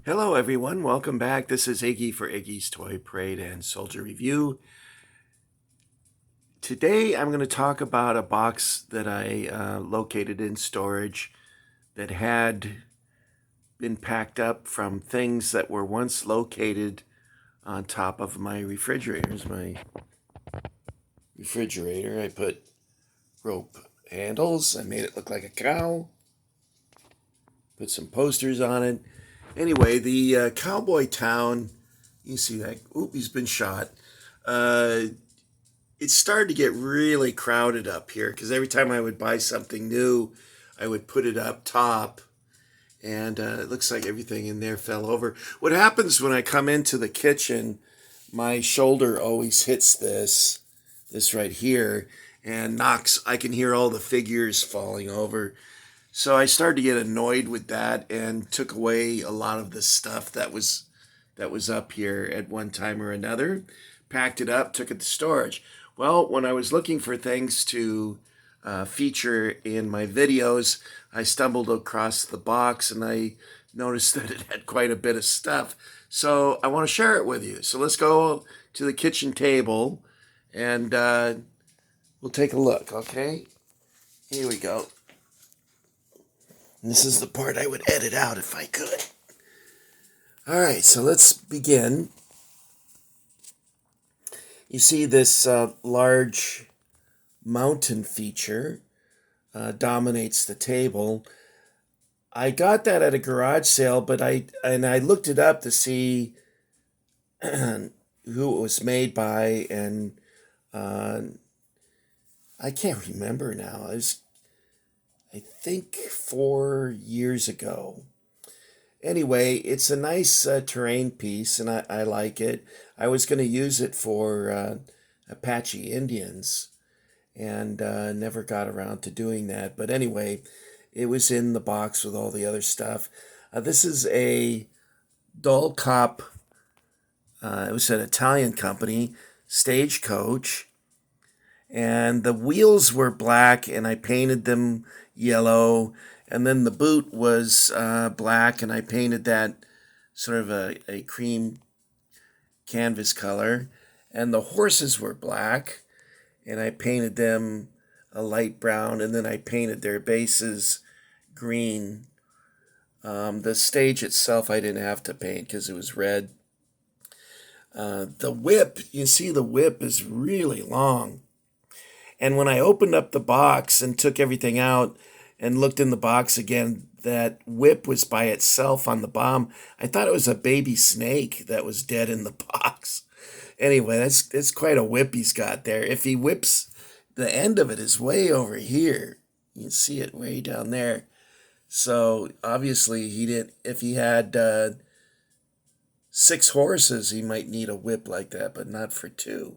Hello, everyone. Welcome back. This is Iggy for Iggy's Toy Parade and Soldier Review. Today, I'm going to talk about a box that I located in storage that had been packed up from things that were once located on top of my refrigerator. Here's my refrigerator. I put rope handles. I made it look like a cow. Put some posters on it. Anyway, the cowboy town, you see that, oop, he's been shot. It started to get really crowded up here because every time I would buy something new, I would put it up top, and it looks like everything in there fell over. What happens when I come into the kitchen, my shoulder always hits this right here, and knocks, I can hear all the figures falling over. So I started to get annoyed with that and took away a lot of the stuff that was up here at one time or another, packed it up, took it to storage. Well, when I was looking for things to feature in my videos, I stumbled across the box and I noticed that it had quite a bit of stuff. So I want to share it with you. So let's go to the kitchen table and we'll take a look, okay? Here we go. And this is the part I would edit out if I could. All right, so let's begin. You see this large mountain feature dominates the table. I got that at a garage sale, but I looked it up to see who it was made by, and uh, I can't remember now. I think 4 years ago. Anyway, it's a nice terrain piece, and I like it. I was going to use it for Apache Indians, and never got around to doing that. But anyway, it was in the box with all the other stuff. This is a Doll Cop. It was an Italian company, Stagecoach, and the wheels were black, and I painted them yellow. And then the boot was black, and I painted that sort of a cream canvas color. And the horses were black, and I painted them a light brown, and then I painted their bases green. The stage itself I didn't have to paint because it was red. The whip, you see the whip is really long. And when I opened up the box and took everything out and looked in the box again, that whip was by itself on the bottom. I thought it was a baby snake that was dead in the box. Anyway, that's quite a whip he's got there. If he whips, the end of it is way over here. You can see it way down there. So obviously he didn't. If he had 6 horses, he might need a whip like that, but not for 2.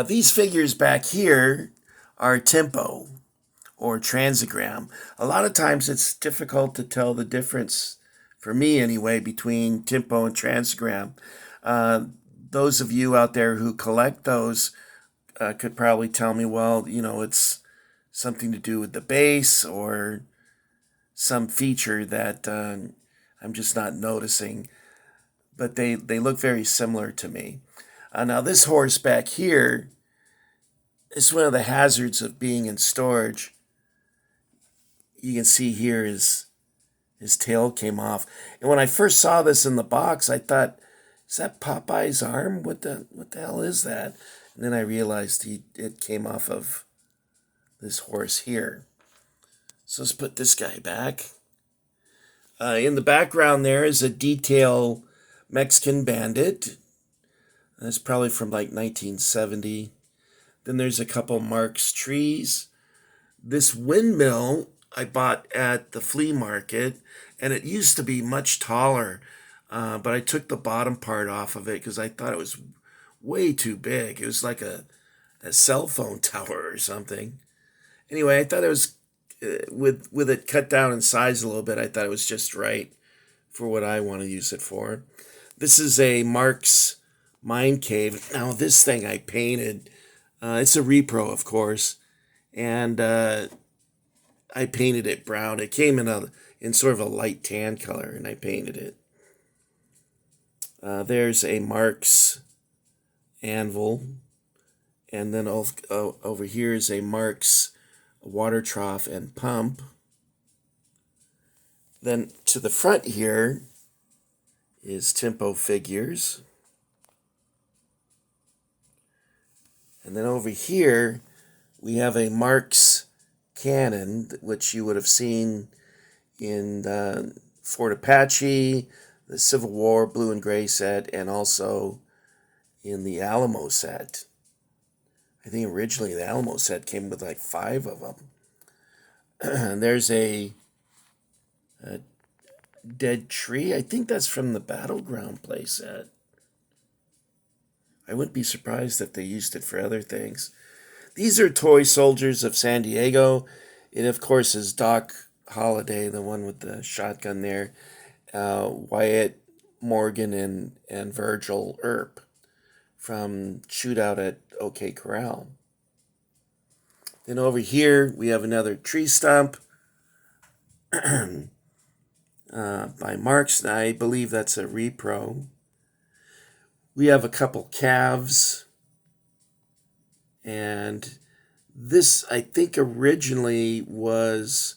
These figures back here are tempo or transigram. A lot of times it's difficult to tell the difference, for me anyway, between tempo and transigram. Those of you out there who collect those could probably tell me, well, it's something to do with the base or some feature that I'm just not noticing. But they look very similar to me. Now this horse back here is one of the hazards of being in storage. You can see here his tail came off. And when I first saw this in the box, I thought, is that Popeye's arm? What the hell is that? And then I realized it came off of this horse here. So let's put this guy back. In the background there is a detail Mexican bandit. That's probably from like 1970. Then there's a couple Marx trees. This windmill I bought at the flea market, and it used to be much taller, but I took the bottom part off of it because I thought it was way too big. It was like a cell phone tower or something. Anyway, I thought it was, with it cut down in size a little bit, I thought it was just right for what I want to use it for. This is a Marx Mine Cave. Now, this thing I painted, it's a repro, of course, and I painted it brown. It came in sort of a light tan color, and I painted it. There's a Marx anvil, and then over here is a Marx water trough and pump. Then to the front here is Timpo figures. And then over here we have a Marx cannon, which you would have seen in Fort Apache, the Civil War blue and gray set, and also in the Alamo set. I think originally the Alamo set came with like 5 of them. And there's a dead tree. I think that's from the Battleground playset. I wouldn't be surprised if they used it for other things. These are toy soldiers of San Diego. It, of course, is Doc Holliday, the one with the shotgun there, Wyatt Morgan, and Virgil Earp from Shootout at OK Corral. Then over here, we have another tree stump by Marx. I believe that's a repro. We have a couple calves. And this, I think, originally was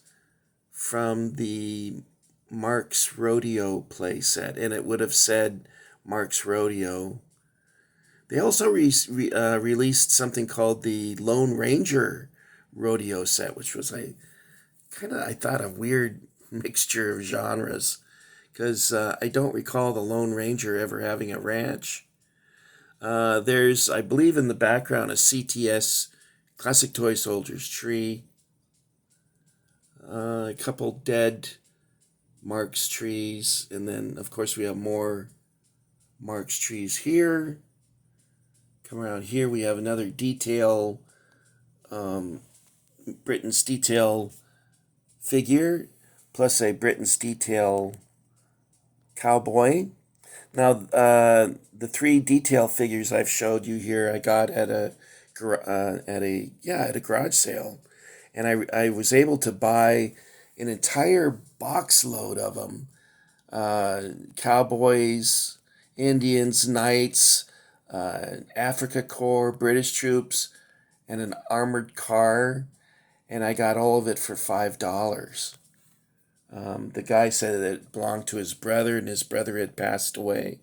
from the Marx Rodeo playset, and it would have said Marx Rodeo. They also released something called the Lone Ranger Rodeo set, which was I thought a weird mixture of genres, because I don't recall the Lone Ranger ever having a ranch. There's, I believe, in the background a CTS Classic Toy Soldiers tree. A couple dead Marx trees, and then of course we have more Marx trees here. Come around here, we have another detail, Britain's Detail figure, plus a Britain's Detail cowboy. Now, the 3 detail figures I've showed you here, I got at a garage sale, and I was able to buy an entire box load of them. Cowboys, Indians, Knights, Afrika Korps, British troops, and an armored car, and I got all of it for $5. The guy said that it belonged to his brother, and his brother had passed away.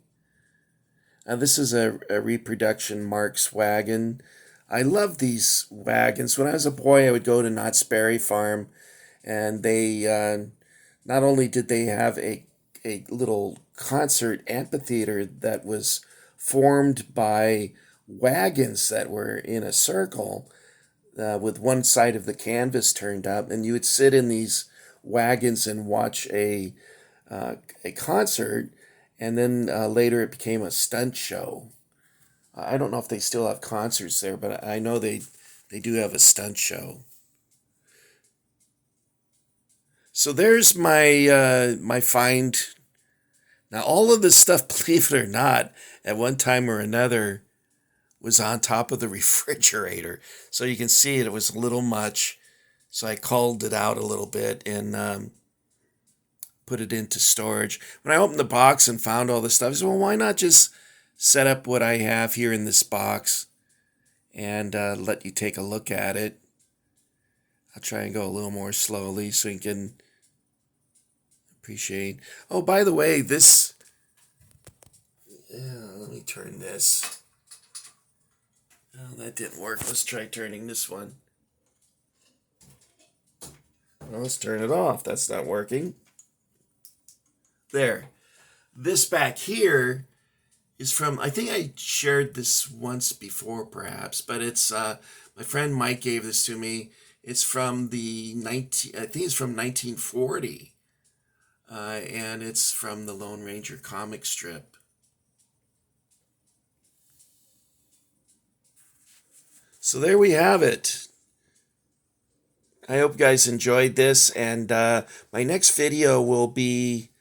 This is a reproduction Marx wagon. I love these wagons. When I was a boy, I would go to Knott's Berry Farm, and they not only did they have a little concert amphitheater that was formed by wagons that were in a circle with one side of the canvas turned up, and you would sit in these wagons and watch a concert, and then later it became a stunt show. I don't know if they still have concerts there, but I know they do have a stunt show. So there's my my find. Now all of this stuff, believe it or not, at one time or another was on top of the refrigerator. So you can see it was a little much. So I culled it out a little bit and put it into storage. When I opened the box and found all this stuff, I said, well, why not just set up what I have here in this box and let you take a look at it. I'll try and go a little more slowly so you can appreciate. Oh, by the way, this... let me turn this. Oh, that didn't work. Let's try turning this one. Well, let's turn it off. That's not working. There. This back here is from, I think I shared this once before perhaps, but it's, my friend Mike gave this to me. It's from I think it's from 1940. And it's from the Lone Ranger comic strip. So there we have it. I hope you guys enjoyed this, and my next video will be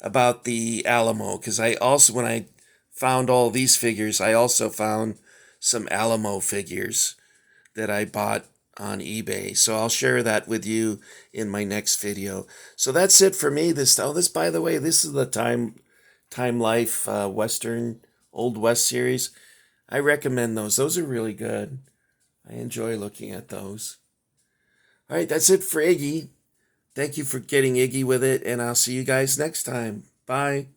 about the Alamo, because I also, when I found all these figures, I also found some Alamo figures that I bought on eBay. So I'll share that with you in my next video. So that's it for me. This by the way, this is the Time Life Western Old West series. I recommend those. Those are really good. I enjoy looking at those. All right, that's it for Iggy. Thank you for getting Iggy with it, and I'll see you guys next time. Bye.